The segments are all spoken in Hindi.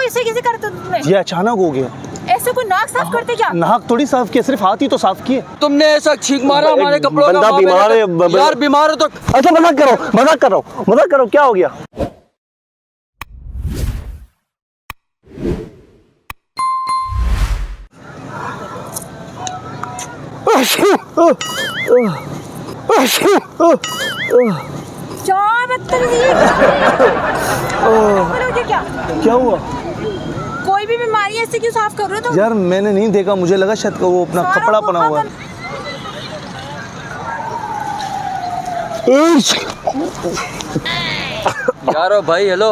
ऐसे कैसे करते तुमने? ये अचानक हो गया। ऐसे कोई नाक साफ करते क्या? नाक थोड़ी साफ किया, सिर्फ हाथ ही तो साफ किए। तुमने ऐसा छींक मारा हमारे कपड़ों का। बंदा बीमार है यार बीमार हो तो अच्छा मजाक करो, मजाक कर रहा हूँ, मजाक करो। क्या हो गया? क्या बदतमीजी है? क्या क्या हुआ? कोई भी बीमारी ऐसे क्यों साफ कर रहे हो तुम? यार मैंने नहीं देखा, मुझे लगा शायद वो अपना कपड़ा पहना हुआ है। यार भाई हेलो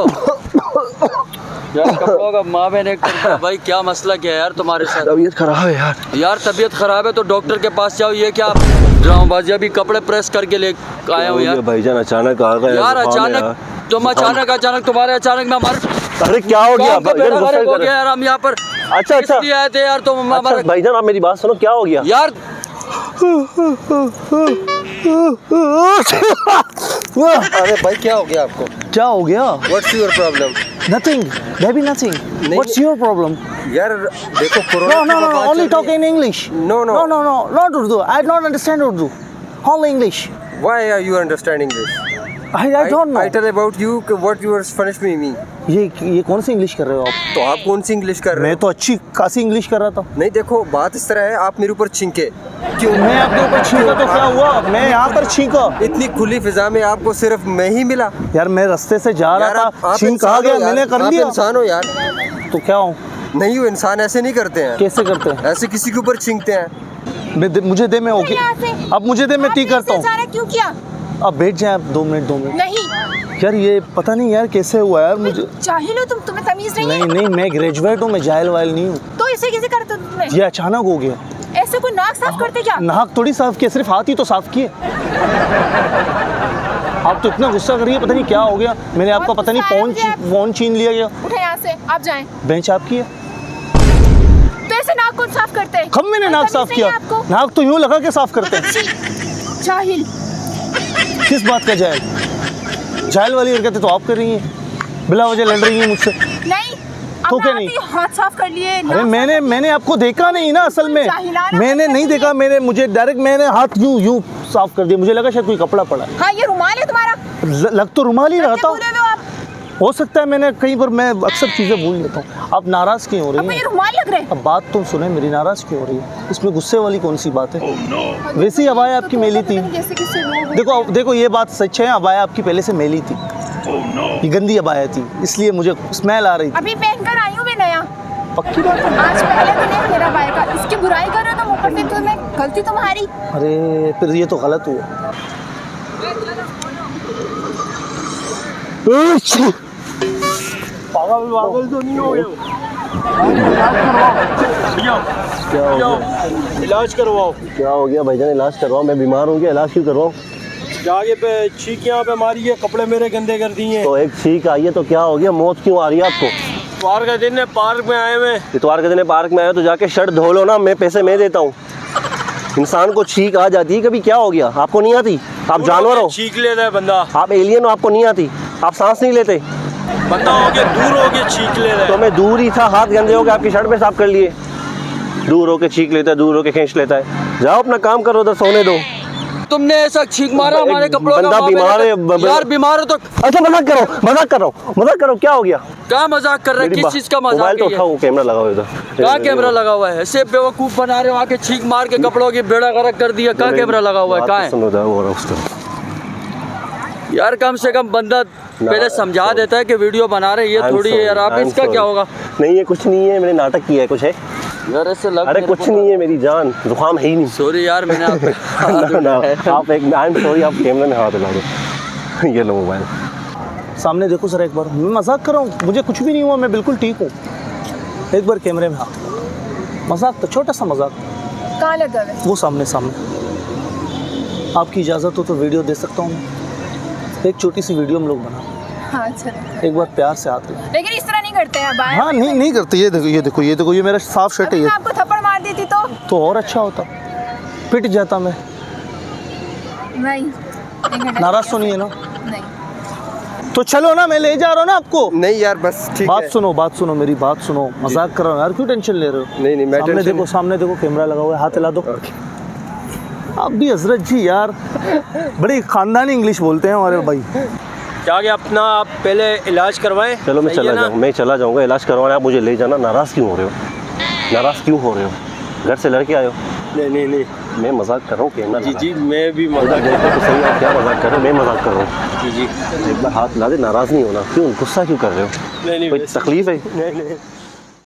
यार कपड़ों का माँ बहन एक भाई क्या मसला क्या है यार तुम्हारे साथ? तबीयत खराब है यार। यार तबीयत खराब है तो डॉक्टर के पास जाओ। ये क्या ड्रामेबाजी? अभी कपड़े प्रेस करके ले आया हूँ यार। भाईजान अचानक आ गए यार अचानक तुम अचानक तुम्हारे अचानक में हमारे अरे क्या हो गया? हो गया यार हम यहाँ पर अच्छा इसलिए आए थे यार। तुम हमारे भाईजान आप मेरी बात सुनो, क्या हो गया यार? अरे भाई क्या हो गया आपको? क्या हो गया? What's your problem? Nothing, baby, nothing. What's your problem? यार देखो corona No, only talk in English. No, not Urdu. I don't understand Urdu. Only English. Why are you understanding this? I don't know. I tell about you what you are punishing me. ये कौन सी इंग्लिश कर रहे हो आप? तो आप कौन सी इंग्लिश कर रहे मैं हो? तो अच्छी खासी इंग्लिश कर रहा था। नहीं देखो बात इस तरह है, आप मेरे ऊपर छींके क्यों? मैं आपके ऊपर छींका तो क्या हुआ? मैं यहाँ पर छींका। इतनी खुली फिजा में आपको सिर्फ मैं ही मिला। यार मैं रास्ते से जा यार, रहा था, आप छींक आ इंसान गया, हो यार, मैंने कर आप लिया। इंसान हो यार। तो क्या हूँ? नहीं हो इंसान, ऐसे नहीं करते हैं। कैसे करते हैं? ऐसे किसी के ऊपर छींकते हैं। मुझे दे, मैं ओके। अब मुझे दे, मैं ठीक करता हूँ। अचानक क्यों किया? अब बैठ जाए आप 2 मिनट। नहीं यार ये पता नहीं यार कैसे हुआ यार मुझे। जाहिल हो तुम, तुम्हें तमीज नहीं है? नहीं मैं ग्रेजुएट हूँ, मैं जाहिल वाहिल नहीं हूँ। तो ऐसे कैसे करते तुमने? ये अचानक हो गया। ऐसे कोई नाक साफ करते क्या? नाक थोड़ी साफ किया, सिर्फ हाथ ही तो साफ किए। आप तो इतना गुस्सा कर रही है, पता नहीं क्या हो गया। मैंने आपका पता नहीं फोन छीन लिया गया। उठे यहाँ से, आप जाएं। बेंच आपकी है। तो ऐसे नाक कौन साफ करते हैं? कब मैंने नाक साफ किया? नाक तो यूं लगा के साफ करते हैं। जाहिल। किस बात का जाहिल? जाहिल वाली हरकतें तो आप कर रही हैं, बिला वजह लड़ रही हैं मुझसे। नहीं तो क्या नहीं? हाथ साफ कर लिए। अरे मैंने आपको देखा नहीं ना, असल में मैंने नहीं देखा। मैंने डायरेक्ट हाथ यूं साफ कर दिया। मुझे लगा शायद कोई कपड़ा पड़ा है। हाँ ये रुमाल है तुम्हारा। लग तो रुमाल ही रहा था। आप हो सकता है मैंने कहीं पर, मैं अक्सर चीजें भूल लेता हूँ। आप नाराज क्यों हो रही ये हैं? रुमाल लग रहे हैं। अब बात तो सुने मेरी, नाराज क्यों हो रही है? इसमें गुस्से वाली कौन सी बात है? वैसे ही अबाया आपकी मेली थी। देखो ये बात सच है, अबाया आपकी पहले से मेली थी। ये गंदी अबाया थी, इसलिए मुझे स्मेल आ रही थी। अभी पहनकर आई हूँ मैं नया। पक्की बात है? आज पहले दिन है मेरा बाय का, इसकी बुराई कर रहे हो तुम, ऊपर से तुम्हें गलती तुम्हारी। अरे फिर ये तो गलत हुआ। पागल तो नहीं हो गया? इलाज करवाओ। क्या हो गया भाईजान? इलाज करवाओ। मैं बीमार हूँ क्या? इलाज क्यों करवाओ? आगे पे छींक यहाँ पे मारी है, कपड़े मेरे गंदे कर दिए। तो एक छींक आई है तो क्या हो गया? मौत क्यों आ रही है आपको? इतवार का दिन है, पार्क में आए हुए। इतवार के दिन पार्क में आए तो जाके शर्ट धो लो ना, मैं पैसे मैं देता हूँ। इंसान को छींक आ जाती है कभी। क्या हो गया? आपको नहीं आती? आप जानवर हो? छींक लेता है बंदा। आप एलियन हो, आपको नहीं आती? आप सांस नहीं लेते? बंदा हो गया, दूर हो गया छींक लेता है। तो मैं दूर ही था, हाथ गंदे हो गए, आपकी शर्ट पे साफ कर लिए। दूर होके छींक लेता है, दूर होके खींच लेता है। जाओ अपना काम करो, उधर सोने दो। तुमने ऐसा छींक मारा हमारे कपड़ों का। बंदा बीमार है। यार बीमार हो तो अच्छा मजाक करो। क्या हो गया? क्या मजाक कर रहे हैं? किस चीज का मजाक? मोबाइल तो उठाओ, कैमरा लगा हुआ इधर। क्या कैमरा लगा हुआ है? ऐसे बेवकूफ बना रहे हो, आके छींक मार के कपड़ों की बेड़ा गर्क कर दिया। क्या कैमरा लगा हुआ है? कहाँ है? यार कम से कम बंदा पहले समझा देता है कि वीडियो बना रहे, ये थोड़ी है यार। आप इसका क्या होगा? नहीं है, कुछ नहीं है, मैंने नाटक किया है। कुछ है यार ऐसे लग। अरे कुछ नहीं है, मेरी जान, जुकाम है ही नहीं। सॉरी यार मैंने आप एक आई एम सॉरी, आप कैमरे में हाथ लगा दो। ये लो मोबाइल सामने देखो सर एक बार। मैं मजाक कर रहा हूँ, मुझे कुछ भी नहीं हुआ, मैं बिल्कुल ठीक हूँ। एक बार कैमरे में हाथ। मजाक तो छोटा सा मजाक। कहाँ लगा है? वो सामने। आपकी इजाज़त हो तो वीडियो दे सकता हूँ मैं? एक छोटी सी वीडियो हम लोग बना। हाँ चलो। एक बार प्यार से हाथ लगा। लेकिन इस तरह नहीं करते हैं बाय। हाँ नहीं करते। ये देखो ये मेरा साफ शर्ट है। ये आपको थप्पड़ मार देती तो और अच्छा होता, पिट जाता मैं। नहीं नाराज तो नहीं है ना? नहीं। तो चलो ना, मैं ले जा रहा हूँ ना आपको। नहीं यार बस ठीक बात है। सुनो मेरी बात सुनो, मजाक कर रहा हूँ यार, क्यों टेंशन ले रहे हो? नहीं मैं सामने देखो कैमरा लगा हुआ है, हाथ हिला दो। आप भी हजरत जी यार, बड़ी खानदानी इंग्लिश बोलते हैं हमारे भाई। क्या कि अपना आप पहले इलाज करवाएं। चलो मैं सही है चला ना? जाऊँ, मैं चला जाऊँगा इलाज करवाने, आप मुझे ले जाना। नाराज़ क्यों हो रहे हो? नाराज़ क्यों हो रहे हो? घर से लड़के आए हो? नहीं मैं मजाक कर रहा हूँ, कैमरा जी लगा। जी मैं भी इधर मजाक देखो तो सही, आप क्या मजाक कर रहे हो? मैं मजाक कर रहा हूँ। जी जी एक बार हाथ ला दे, नाराज़ नहीं होना। क्यों गुस्सा क्यों कर रहे हो? नहीं कोई वैसे- तकलीफ है? नहीं